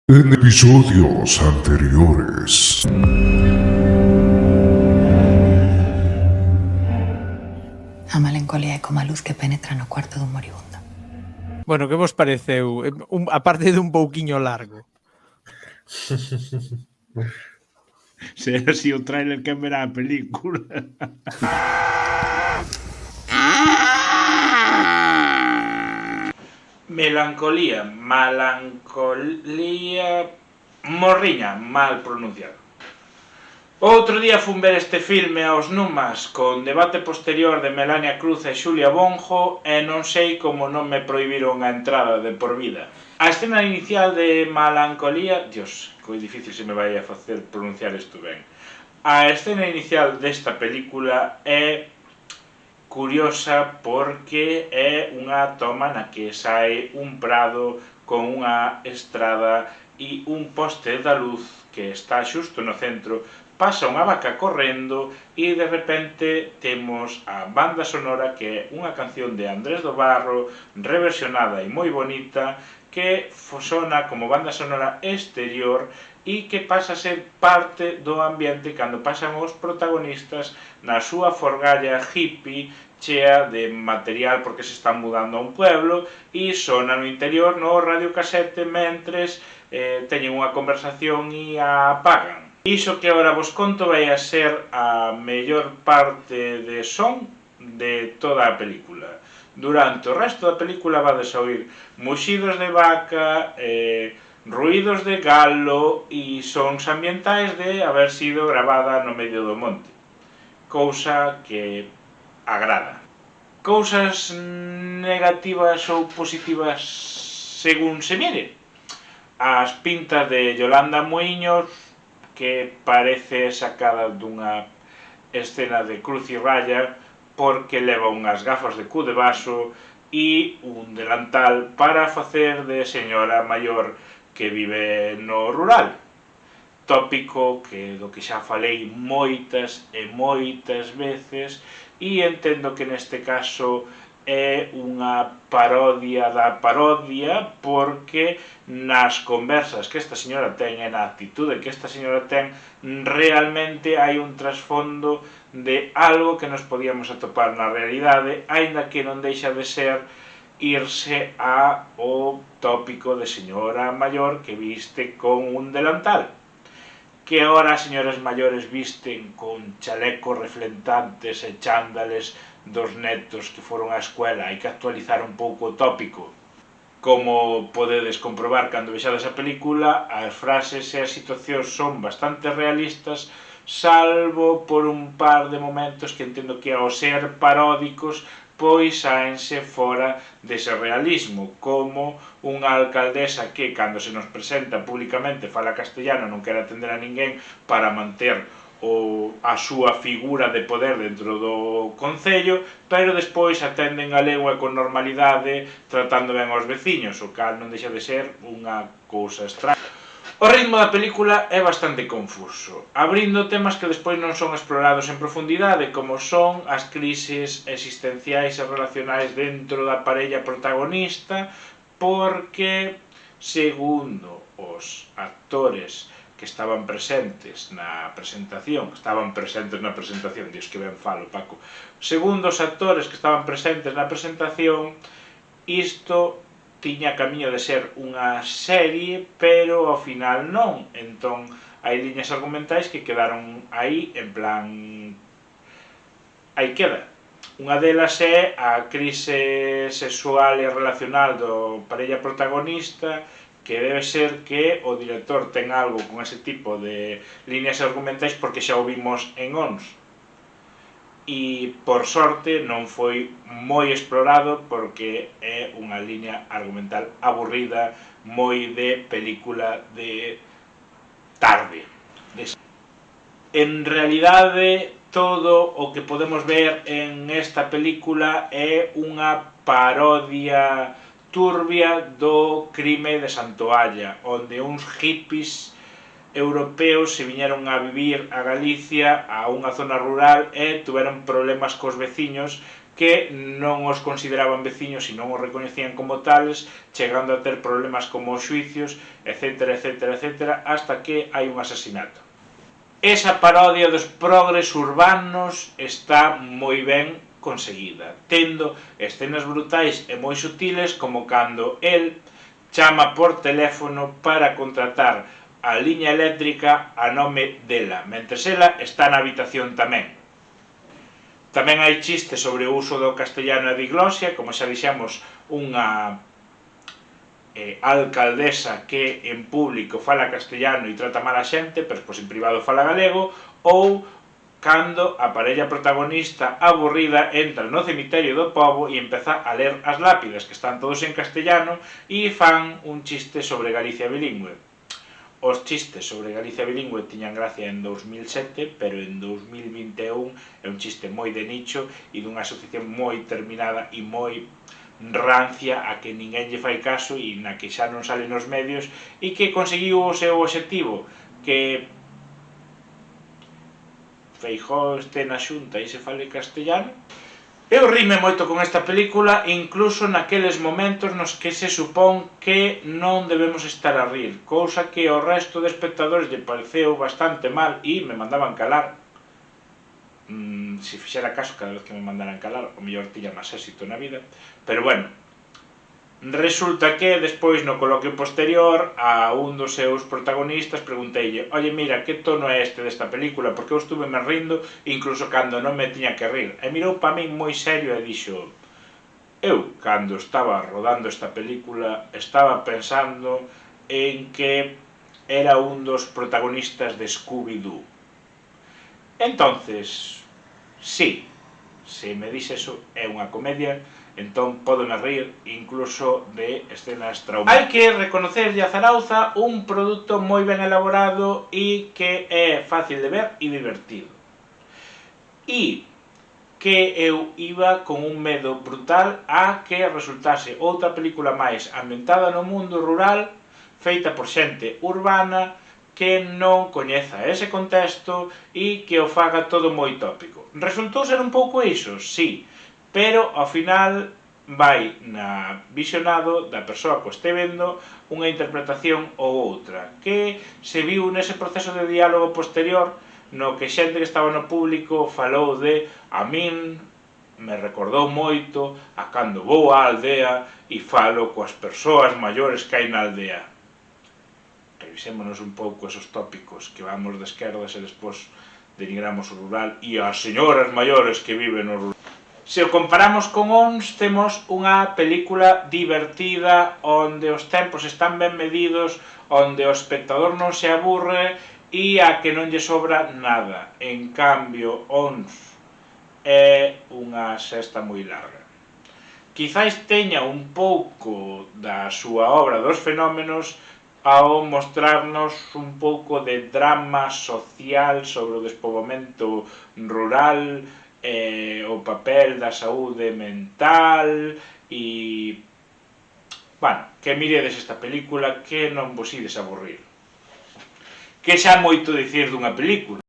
En episodios anteriores. A melancolía é como a luz que penetra no cuarto dun moribundo. Bueno, que vos pareceu? A parte de un pouquiño largo. Se é así o trailer, que verá a película. Melancolía, morriña, mal pronunciado. Outro día fun ver este filme aos Numas con debate posterior de Melania Cruz e Xulia Bonjo e non sei como non me prohibiron a entrada de por vida. A escena inicial de Melancolía... Dios, que difícil se me vai a facer pronunciar isto ben. A escena inicial desta película é curiosa porque é unha toma na que sae un prado con unha estrada e un poste da luz que está xusto no centro. Pasa unha vaca correndo e de repente temos a banda sonora, que é unha canción de Andrés do Barro reversionada e moi bonita, que sona como banda sonora exterior e que pasa a ser parte do ambiente cando pasan os protagonistas na súa forgalla hippie chea de material porque se están mudando a un pueblo e sona no interior no radiocasete mentres teñen unha conversación e a apagan. Iso que agora vos conto vai a ser a mellor parte de son de toda a película. Durante o resto da película vades a oír muxidos de vaca, ruídos de galo e sons ambientais de haber sido gravada no medio do monte. Cousa que agrada. Cousas negativas ou positivas según se mire. As pintas de Yolanda Muiños, que parece sacada dunha escena de Cruz y Raya, porque leva unhas gafas de cu de vaso e un delantal para facer de señora maior que vive no rural. Tópico do que xa falei moitas e moitas veces, e entendo que neste caso é unha parodia da parodia, porque nas conversas que esta señora ten e na actitude que esta señora ten realmente hai un trasfondo de algo que nos podíamos atopar na realidade, aínda que non deixa de ser irse ao tópico de señora maior que viste con un delantal. Que agora as señoras maiores visten con chalecos reflectantes e chándales dos netos que foron á escuela. Hai que actualizar un pouco o tópico. Como podedes comprobar cando vexades a película, as frases e as situacións son bastante realistas, salvo por un par de momentos que entendo que ao ser paródicos pois saense fora dese realismo, como unha alcaldesa que, cando se nos presenta públicamente, fala castellano, non quere atender a ninguén para manter a súa figura de poder dentro do concello, pero despois atenden a lengua con normalidade, tratando ben aos veciños, o cal non deixa de ser unha cousa extraña. O ritmo da película é bastante confuso, abrindo temas que despois non son explorados en profundidade, como son as crises existenciais e relacionais dentro da parella protagonista, porque, segundo os actores que estaban presentes na presentación, Dios, que ben falo, Paco, segundo os actores que estaban presentes na presentación, isto tiña camiño de ser unha serie, pero ao final non. Entón, hai liñas argumentais que quedaron aí, en plan... aí queda. Unha delas é a crise sexual e relacional do parella protagonista, que debe ser que o director ten algo con ese tipo de liñas argumentais porque xa o vimos en Ons. E, por sorte, non foi moi explorado porque é unha liña argumental aburrida, moi de película de tarde. En realidade, todo o que podemos ver en esta película é unha parodia turbia do crime de Santoalla, onde uns hippies europeos se viñeron a vivir a Galicia, a unha zona rural, e tuveron problemas cos veciños que non os consideraban veciños e non os recoñecían como tales, chegando a ter problemas como os xuicios, etc, etc, etc, hasta que hai un asasinato. Esa parodia dos progres urbanos está moi ben conseguida, tendo escenas brutais e moi sutiles como cando el chama por teléfono para contratar a liña eléctrica a nome dela, mentres ela está na habitación tamén. Tamén hai chistes sobre o uso do castellano e diglosia, como xa dixemos, unha alcaldesa que en público fala castellano e trata mal a xente, pero pois en privado fala galego, ou cando a parella protagonista aburrida entra no cemiterio do pobo e empeza a ler as lápidas, que están todos en castellano, e fan un chiste sobre Galicia bilingüe. Os chistes sobre Galicia bilingüe tiñan gracia en 2007, pero en 2021 é un chiste moi de nicho e dunha asociación moi terminada e moi rancia a que ninguén lle fai caso e na que xa non sale nos medios e que conseguiu o seu obxectivo, que Feijóo este na Xunta e se fale castellano. Eu rime moito con esta película, incluso naqueles momentos nos que se supón que non debemos estar a rir, cousa que ao resto de espectadores lle pareceu bastante mal e me mandaban calar. Se fixera caso cada vez que me mandaran calar, o mellor tiña máis éxito na vida, pero bueno, resulta que despois no coloquio posterior a un dos seus protagonistas pregunteille: oye, mira, que tono é este desta película, porque eu estuve me rindo incluso cando non me tiña que rir, e mirou pa min moi serio e dixo: eu, cando estaba rodando esta película, estaba pensando en que era un dos protagonistas de Scooby-Doo. Entonces, sí, se me dixe eso, é unha comedia, entón podome rir incluso de escenas traumáticas. Hai que reconocerlle a Zarauza un produto moi ben elaborado e que é fácil de ver e divertido. E que eu iba con un medo brutal a que resultase outra película máis ambientada no mundo rural, feita por xente urbana, que non coñeza ese contexto e que o faga todo moi tópico. Resultou ser un pouco iso? Sí, pero ao final vai na visionado da persoa que o este vendo unha interpretación ou outra, que se viu nese proceso de diálogo posterior no que xente que estaba no público falou de: a min me recordou moito a cando vou á aldea e falo coas persoas maiores que hai na aldea. Revisémonos un pouco esos tópicos que vamos de esquerdas e despois denigramos o rural e as señoras maiores que viven no rural. Se o comparamos con ONS, temos unha película divertida onde os tempos están ben medidos, onde o espectador non se aburre e a que non lle sobra nada. En cambio, ONS é unha sesta moi larga. Quizáis teña un pouco da súa obra dos fenómenos ao mostrarnos un pouco de drama social sobre o despoboamento rural, o papel da saúde mental e... bueno, que miredes esta película, que non vos ides aburrir. Que xa moito dicir dunha película.